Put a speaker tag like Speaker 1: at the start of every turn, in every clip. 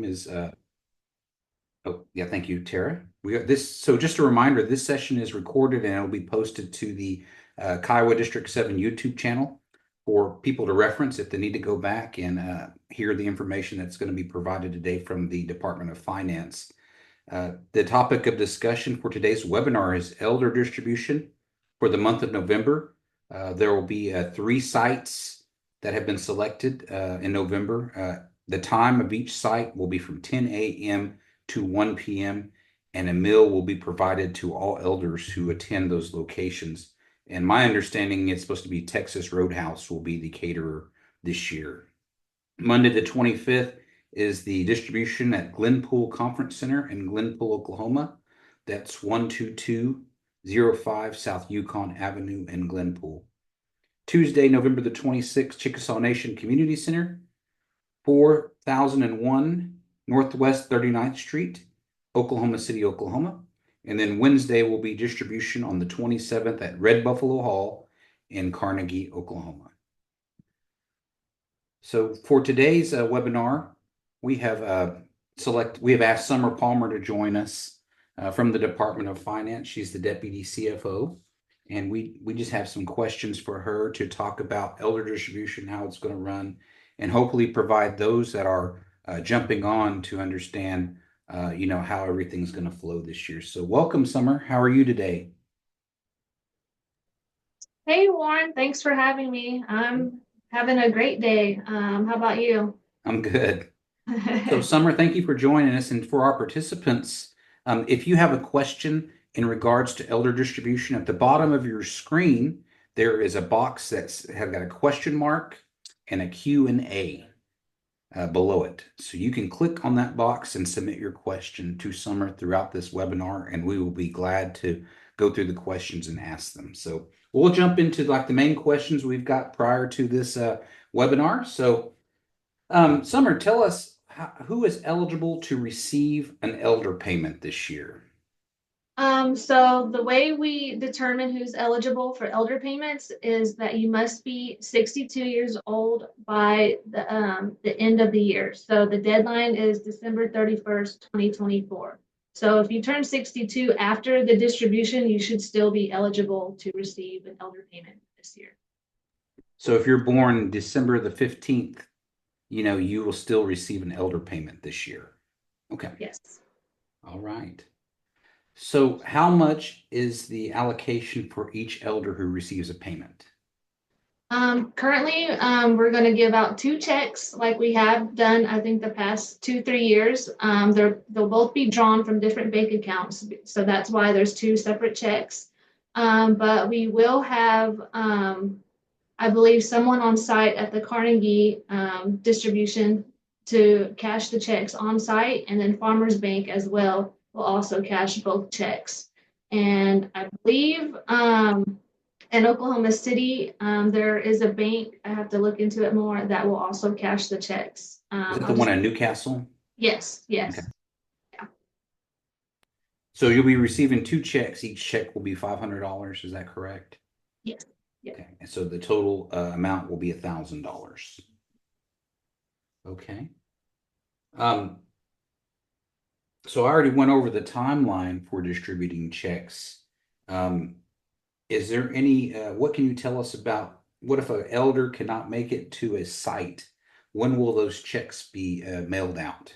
Speaker 1: is oh yeah, thank you, Tara. We got this. So just a reminder, this session is recorded and it'll be posted to the Kiowa District 7 YouTube channel for people to reference if they need to go back and hear the information that's going to be provided today from the Department of Finance. The topic of discussion for today's webinar is elder distribution for the month of November. There will be 3 sites that have been selected in November. The time of each site will be from 10 a.m. to 1 p.m. and a meal will be provided to all elders who attend those locations. And my understanding, it's supposed to be Texas Roadhouse will be the caterer this year. Monday the 25th is the distribution at Glenpool Conference Center in Glenpool, Oklahoma. That's 12205 South Yukon Avenue in Glenpool. Tuesday, November the 26th, Chickasaw Nation Community Center, 4001 Northwest 39th Street, Oklahoma City, Oklahoma. And then Wednesday will be distribution on the 27th at Red Buffalo Hall in Carnegie, Oklahoma. So for today's webinar, we have asked Summer Palmer to join us from the Department of Finance. She's the Deputy CFO. And we just have some questions for her to talk about elder distribution, how it's going to run, and hopefully provide those that are jumping on to understand, how everything's going to flow this year. So welcome, Summer. How are you today?
Speaker 2: Hey, Warren, thanks for having me. I'm having a great day. How about you?
Speaker 1: I'm good. So Summer, thank you for joining us. And for our participants, if you have a question in regards to elder distribution, at the bottom of your screen, there is a box that's have got a question mark and a Q&A below it. So you can click on that box and submit your question to Summer throughout this webinar, and we will be glad to go through the questions and ask them. So we'll jump into like the main questions we've got prior to this webinar. So Summer, tell us who is eligible to receive an elder payment this year?
Speaker 2: So the way we determine who's eligible for elder payments is that you must be 62 years old by the end of the year. So the deadline is December 31st, 2024. So if you turn 62 after the distribution, you should still be eligible to receive an elder payment this year.
Speaker 1: So if you're born December the 15th, you will still receive an elder payment this year. Okay.
Speaker 2: Yes.
Speaker 1: All right. So how much is the allocation for each elder who receives a payment?
Speaker 2: Currently, we're going to give out 2 checks like we have done, I think, the past 2-3 years. They'll both be drawn from different bank accounts. So that's why there's 2 separate checks. But we will have, I believe, someone on site at the Carnegie distribution to cash the checks on site, and then Farmers Bank as well will also cash both checks. And I believe in Oklahoma City, there is a bank, I have to look into it more, that will also cash the checks.
Speaker 1: Is it the one in Newcastle?
Speaker 2: Yes, yes.
Speaker 1: Okay.
Speaker 2: Yeah.
Speaker 1: So you'll be receiving 2 checks. Each check will be $500. Is that correct?
Speaker 2: Yes. Yeah.
Speaker 1: Okay. And so the total amount will be $1,000. Okay. So I already went over the timeline for distributing checks. Is there any, what can you tell us about what if an elder cannot make it to a site? When will those checks be mailed out?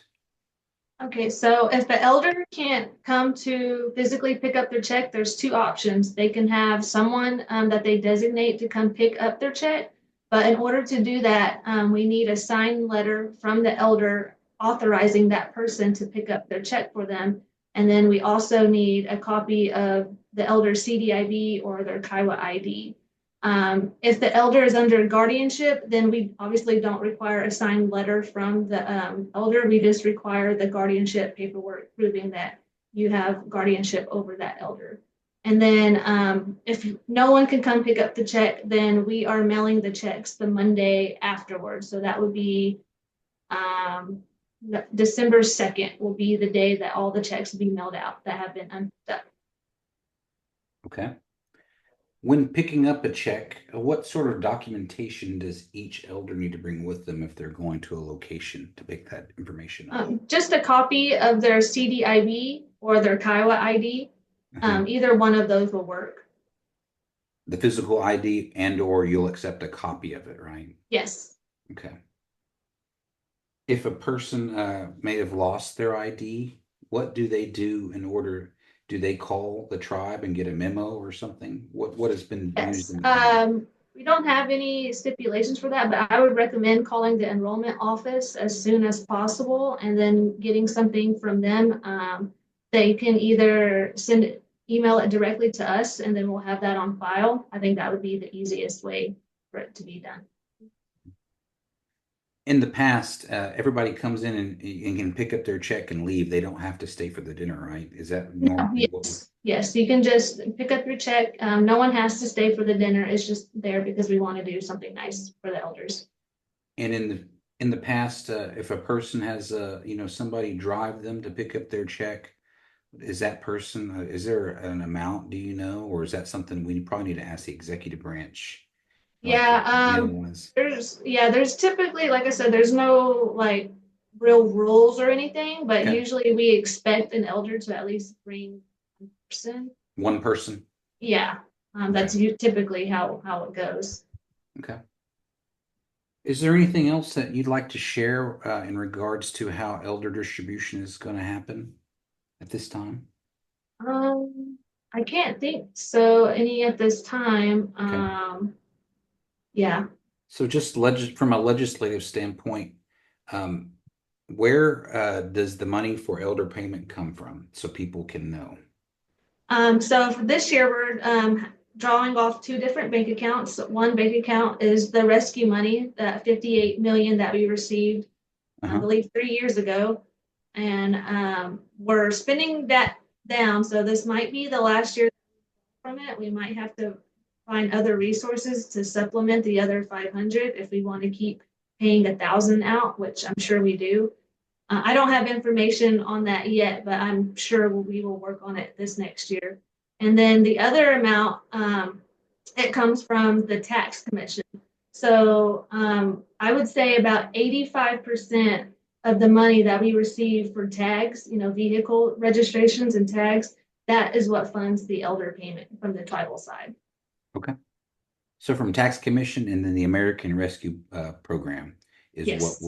Speaker 2: Okay, so if the elder can't come to physically pick up their check, there's 2 options. They can have someone that they designate to come pick up their check. But in order to do that, we need a signed letter from the elder authorizing that person to pick up their check for them. And then we also need a copy of the elder's CDIB or their Kiowa ID. If the elder is under guardianship, then we obviously don't require a signed letter from the elder. We just require the guardianship paperwork proving that you have guardianship over that elder. And then if no one can come pick up the check, then we are mailing the checks the Monday afterwards. So that would be December 2nd will be the day that all the checks will be mailed out that have been unpicked up.
Speaker 1: Okay. When picking up a check, what sort of documentation does each elder need to bring with them if they're going to a location to pick that information up?
Speaker 2: Just a copy of their CDIB or their Kiowa ID.
Speaker 1: Uh-huh.
Speaker 2: Either one of those will work.
Speaker 1: The physical ID and or you'll accept a copy of it, right?
Speaker 2: Yes.
Speaker 1: Okay. If a person may have lost their ID, what do they do in order? Do they call the tribe and get a memo or something? What has been used
Speaker 2: Yes.
Speaker 1: in the past?
Speaker 2: We don't have any stipulations for that, but I would recommend calling the enrollment office as soon as possible and then getting something from them. They can either email it directly to us and then we'll have that on file. I think that would be the easiest way for it to be done.
Speaker 1: In the past, everybody comes in and can pick up their check and leave. They don't have to stay for the dinner, right? Is that
Speaker 2: No,
Speaker 1: normally what we?
Speaker 2: yes, yes, you can just pick up your check. No one has to stay for the dinner. It's just there because we want to do something nice for the elders.
Speaker 1: And in the past, if a person has somebody drive them to pick up their check, is that person is there an amount? Do you know, or is that something we probably need to ask the executive branch? Like
Speaker 2: Yeah,
Speaker 1: meal was.
Speaker 2: there's typically, like I said, there's no like real rules or anything, but
Speaker 1: Okay,
Speaker 2: usually we expect an elder to at least bring one person.
Speaker 1: one person.
Speaker 2: Yeah,
Speaker 1: Okay,
Speaker 2: that's typically how it goes.
Speaker 1: okay. Is there anything else that you'd like to share in regards to how elder distribution is going to happen at this time?
Speaker 2: I can't think so any at this time.
Speaker 1: Okay.
Speaker 2: Yeah.
Speaker 1: So just from a legislative standpoint, um, where does the money for elder payment come from so people can know?
Speaker 2: So for this year, we're drawing off two different bank accounts. One bank account is the rescue money, that 58 million that we received, I
Speaker 1: Uh-huh.
Speaker 2: believe, 3 years ago. And we're spending that down. So this might be the last year from it. We might have to find other resources to supplement the other 500 if we want to keep paying 1,000 out, which I'm sure we do. I don't have information on that yet, but I'm sure we will work on it this next year. And then the other amount, it comes from the tax commission. So I would say about 85% of the money that we receive for tags, vehicle registrations and tags, that is what funds the elder payment from the tribal side.
Speaker 1: Okay. So from tax commission and then the American Rescue Program is
Speaker 2: Yes.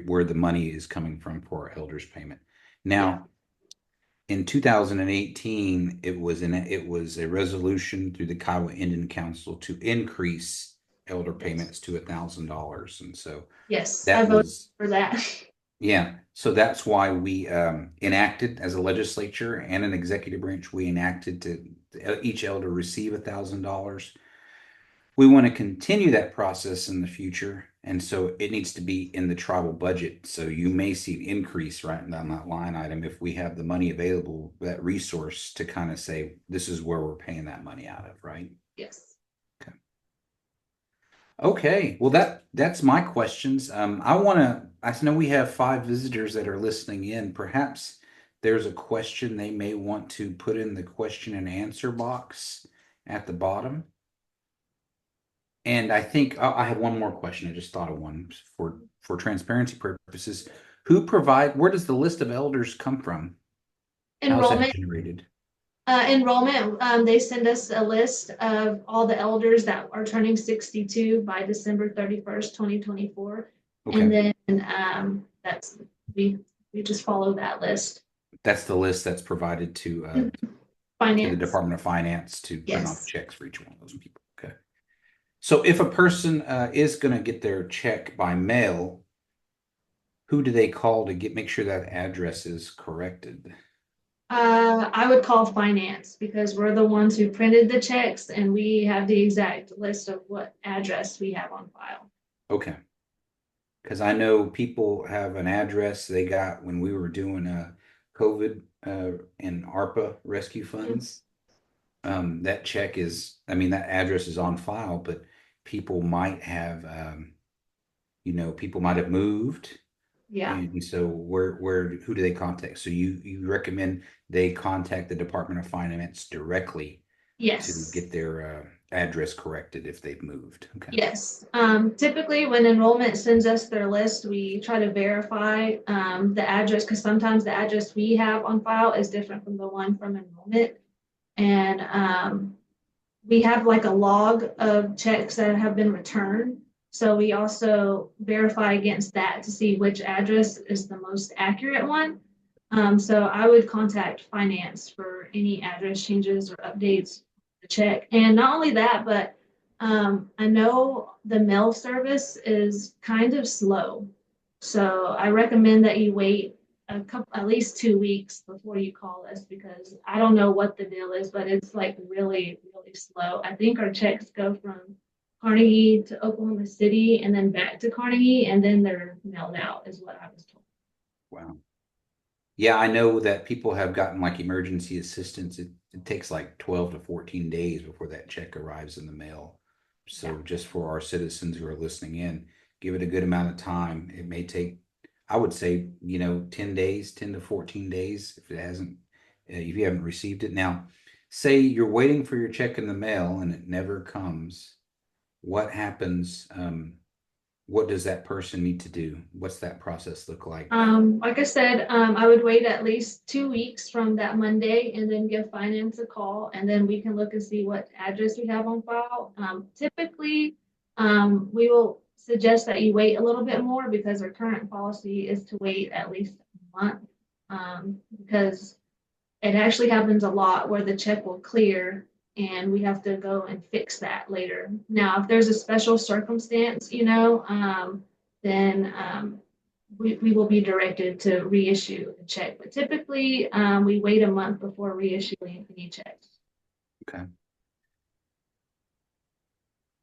Speaker 1: where the money is coming from for our elders payment.
Speaker 2: Yeah.
Speaker 1: Now, in 2018, it was a resolution through the Kiowa Indian Council to increase elder
Speaker 2: Yes.
Speaker 1: payments to $1,000, and so
Speaker 2: Yes. I
Speaker 1: that
Speaker 2: voted
Speaker 1: was
Speaker 2: for that.
Speaker 1: yeah. So that's why we enacted as a legislature and an executive branch. We enacted to each elder receive $1,000. We want to continue that process in the future. And so it needs to be in the tribal budget. So you may see an increase right down that line item if we have the money available, that resource to kind of say, this is where we're paying that money out of, right?
Speaker 2: Yes.
Speaker 1: Okay. Okay. Well, that's my questions. I know we have 5 visitors that are listening in. Perhaps there's a question they may want to put in the question and answer box at the bottom. And I think I have one more question. I just thought of one for transparency purposes. Where does the list of elders come from? How is that
Speaker 2: Enrollment.
Speaker 1: generated?
Speaker 2: Enrollment, they send us a list of all the elders that are turning 62 by December 31st, 2024. And
Speaker 1: Okay.
Speaker 2: then that's we we just follow that list.
Speaker 1: That's the list that's provided to the
Speaker 2: Finance.
Speaker 1: Department of Finance to print off
Speaker 2: Yes.
Speaker 1: checks for each one of those people. Okay. So if a person is going to get their check by mail, who do they call to make sure that address is corrected?
Speaker 2: I would call finance because we're the ones who printed the checks and we have the exact list of what address we have on file.
Speaker 1: Okay. Because I know people have an address they got when we were doing COVID and ARPA rescue funds. That check is, I mean, that address is on file, but people might have, people might have moved.
Speaker 2: Yeah.
Speaker 1: And so who do they contact? So you recommend they contact the Department of Finance directly to
Speaker 2: Yes.
Speaker 1: get their address corrected if they've moved. Okay.
Speaker 2: Yes, typically when enrollment sends us their list, we try to verify the address because sometimes the address we have on file is different from the one from enrollment. And we have like a log of checks that have been returned. So we also verify against that to see which address is the most accurate one. So I would contact finance for any address changes or updates to check. And not only that, but I know the mail service is kind of slow. So I recommend that you wait at least 2 weeks before you call us because I don't know what the deal is, but it's like really, really slow. I think our checks go from Carnegie to Oklahoma City and then back to Carnegie and then they're mailed out is what I was told.
Speaker 1: Wow. Yeah, I know that people have gotten like emergency assistance. It takes like 12 to 14 days before that check arrives in the mail. So
Speaker 2: Yeah.
Speaker 1: just for our citizens who are listening in, give it a good amount of time. It may take, I would say, 10 days, 10 to 14 days if it hasn't, if you haven't received it. Now, say you're waiting for your check in the mail and it never comes. What happens? What does that person need to do? What's that process look like?
Speaker 2: Like I said, I would wait at least 2 weeks from that Monday and then give finance a call and then we can look and see what address we have on file. Typically, we will suggest that you wait a little bit more because our current policy is to wait at least a month. Because it actually happens a lot where the check will clear and we have to go and fix that later. Now, if there's a special circumstance, then we will be directed to reissue a check. But typically, we wait a month before reissuing any checks.
Speaker 1: Okay.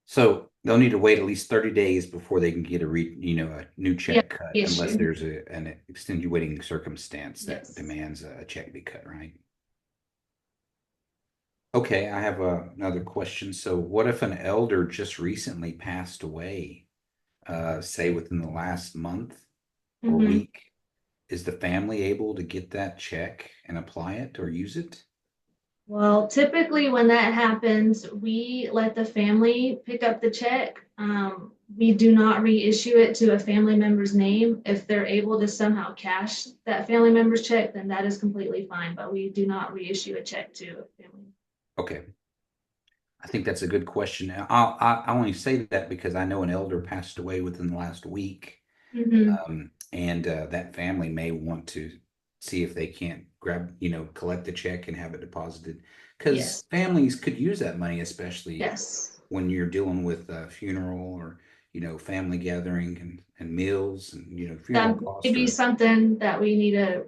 Speaker 1: So they'll need to wait at least 30 days before they can get a new
Speaker 2: Yeah,
Speaker 1: check cut unless
Speaker 2: reissue.
Speaker 1: there's an extenuating circumstance that
Speaker 2: Yes.
Speaker 1: demands a check be cut, right? Okay, I have another question. So what if an elder just recently passed away, say within the last month or
Speaker 2: Mhm.
Speaker 1: week? Is the family able to get that check and apply it or use it?
Speaker 2: Well, typically when that happens, we let the family pick up the check. We do not reissue it to a family member's name. If they're able to somehow cash that family member's check, then that is completely fine, but we do not reissue a check to a family.
Speaker 1: Okay, I think that's a good question. I only say that because I know an elder passed away within the last week.
Speaker 2: Mhm.
Speaker 1: And that family may want to see if they can't collect the check and have it deposited because
Speaker 2: Yes,
Speaker 1: families could use that money, especially
Speaker 2: yes.
Speaker 1: when you're dealing with a funeral or, family gathering and meals and, funeral
Speaker 2: That may
Speaker 1: costs
Speaker 2: be
Speaker 1: or,
Speaker 2: something that we need to,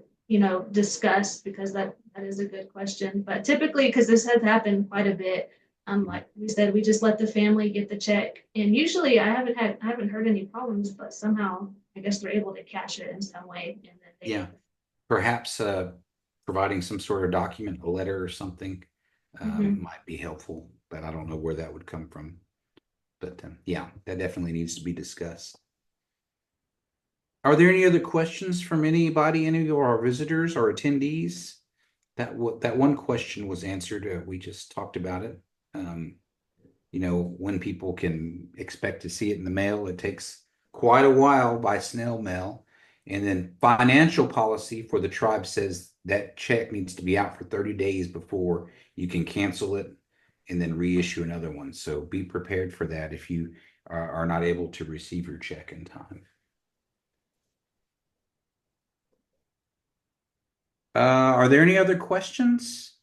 Speaker 2: discuss because that is a good question. But typically, because this has happened quite a bit, like we said, we just let the family get the check. And usually I haven't heard any problems, but somehow I guess they're able to cash it in some way and then they
Speaker 1: yeah,
Speaker 2: get.
Speaker 1: perhaps providing some sort of document, a letter or something
Speaker 2: Mhm.
Speaker 1: might be helpful, but I don't know where that would come from. But yeah, that definitely needs to be discussed. Are there any other questions from anybody, any of our visitors or attendees? That one question was answered. We just talked about it. Um, when people can expect to see it in the mail, it takes quite a while by snail mail. And then financial policy for the tribe says that check needs to be out for 30 days before you can cancel it and then reissue another one. So be prepared for that if you are not able to receive your check in time. Are there any other questions?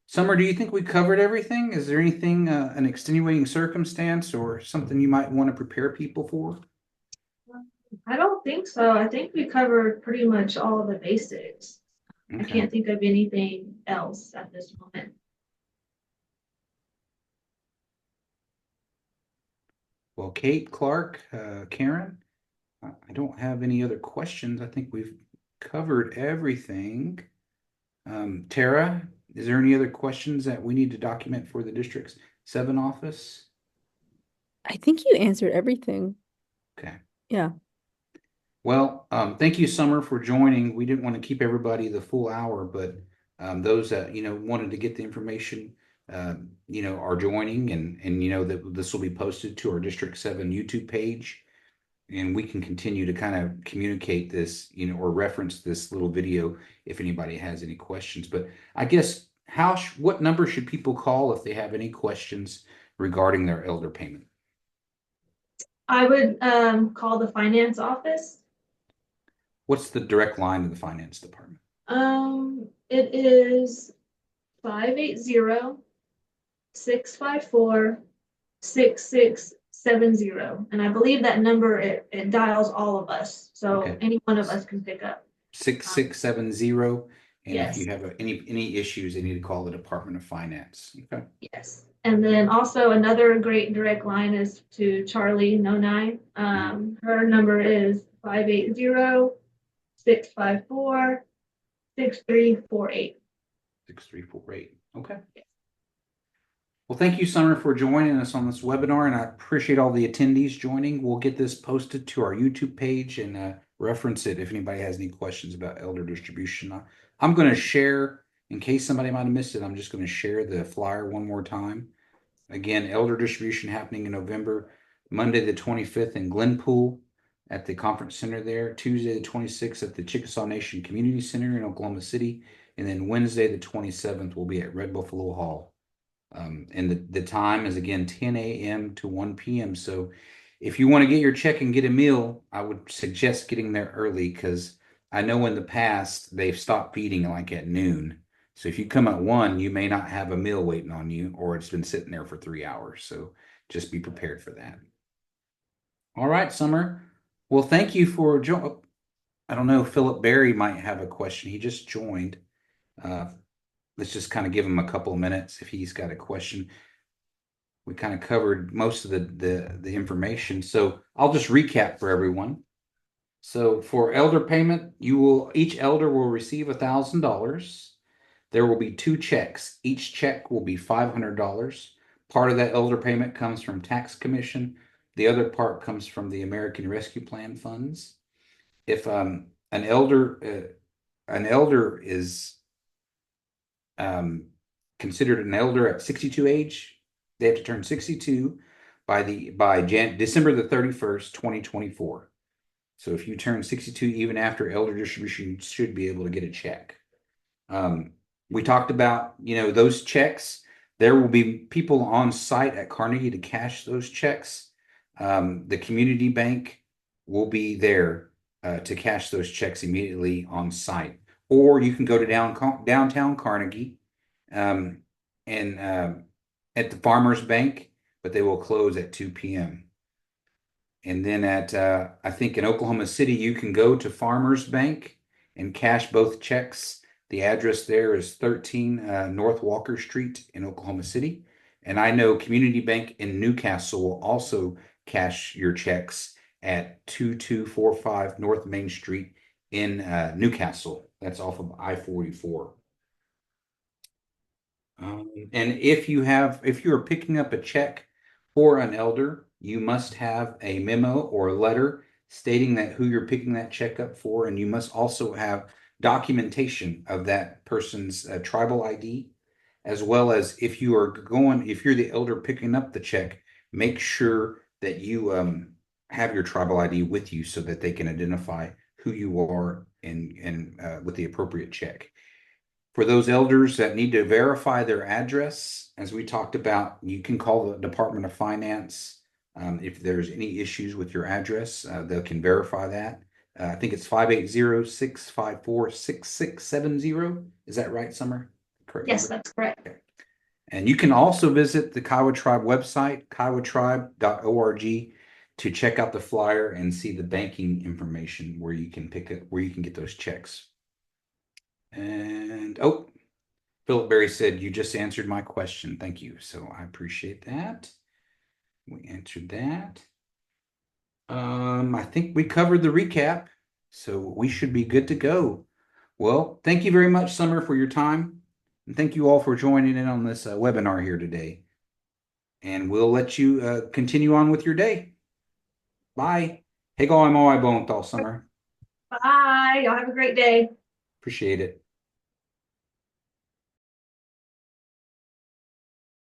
Speaker 1: Summer, do you think we covered everything? Is there anything, an extenuating circumstance or something you might want to prepare people for?
Speaker 2: I don't think so. I think we covered pretty much all the basics. I
Speaker 1: Okay.
Speaker 2: can't think of anything else at this moment.
Speaker 1: Well, Kate, Clark, Karen, I don't have any other questions. I think we've covered everything. Tara, is there any other questions that we need to document for the District's 7 office?
Speaker 3: I think you answered everything.
Speaker 1: Okay.
Speaker 3: Yeah.
Speaker 1: Well, thank you, Summer, for joining. We didn't want to keep everybody the full hour, but those that wanted to get the information, are joining, and that this will be posted to our District 7 YouTube page, and we can continue to kind of communicate this, or reference this little video if anybody has any questions. But I guess what number should people call if they have any questions regarding their elder payment?
Speaker 2: I would call the finance office.
Speaker 1: What's the direct line to the finance department?
Speaker 2: It is 580-654-6670. And I believe that number, it dials all of us. So
Speaker 1: Okay.
Speaker 2: any one of us can pick up.
Speaker 1: 6670. And if
Speaker 2: Yes.
Speaker 1: you have any issues, they need to call the Department of Finance. Okay.
Speaker 2: Yes. And then also another great direct line is to Charlie No 9. Her number is 580-654-6348.
Speaker 1: 6348. Okay. Well, thank you, Summer, for joining us on this webinar, and I appreciate all the attendees joining. We'll get this posted to our YouTube page and reference it if anybody has any questions about elder distribution. I'm going to share, in case somebody might have missed it, I'm just going to share the flyer one more time. Again, elder distribution happening in November, Monday the 25th in Glenpool at the conference center there, Tuesday the 26th at the Chickasaw Nation Community Center in Oklahoma City, and then Wednesday the 27th will be at Red Buffalo Hall. And the time is again 10 a.m. to 1 p.m. So if you want to get your check and get a meal, I would suggest getting there early, because I know in the past they've stopped feeding like at noon. So if you come at 1, you may not have a meal waiting on you, or it's been sitting there for 3 hours. So just be prepared for that. All right, Summer. Well, thank you for joining. I don't know, Philip Berry might have a question. He just joined. Let's just kind of give him a couple of minutes if he's got a question. We kind of covered most of the information, so I'll just recap for everyone. So for elder payment, each elder will receive $1,000. There will be 2 checks. Each check will be $500. Part of that elder payment comes from tax commission. The other part comes from the American Rescue Plan funds. If an elder is considered an elder at 62 age, they have to turn 62 by December the 31st, 2024. So if you turn 62 even after elder distribution, you should be able to get a check. We talked about, those checks. There will be people on site at Carnegie to cash those checks. The community bank will be there to cash those checks immediately on site. Or you can go to downtown Carnegie and at the Farmers Bank, but they will close at 2 p.m. And then I think in Oklahoma City, you can go to Farmers Bank and cash both checks. The address there is 13 North Walker Street in Oklahoma City. And I know Community Bank in Newcastle will also cash your checks at 2245 North Main Street in Newcastle. That's off of I-44. And if you are picking up a check for an elder, you must have a memo or a letter stating that who you're picking that check up for, and you must also have documentation of that person's tribal ID, as well as if you're the elder picking up the check, make sure that you have your tribal ID with you so that they can identify who you are and with the appropriate check. For those elders that need to verify their address, as we talked about, you can call the Department of Finance. If there's any issues with your address, they can verify that. I think it's 580-654-6670. Is that right, Summer? Correct.
Speaker 2: Yes,
Speaker 1: number?
Speaker 2: that's correct.
Speaker 1: Okay. And you can also visit the Kiowa Tribe website, kiowatribe.org, to check out the flyer and see the banking information where you can get those checks. And Philip Berry said, you just answered my question. Thank you. So I appreciate that. We answered that. I think we covered the recap, so we should be good to go. Well, thank you very much, Summer, for your time. And thank you all for joining in on this webinar here today. And we'll let you continue on with your day. Bye. Hey, go, I'm all I won't all Summer.
Speaker 2: Bye. Y'all have a great day.
Speaker 1: Appreciate it.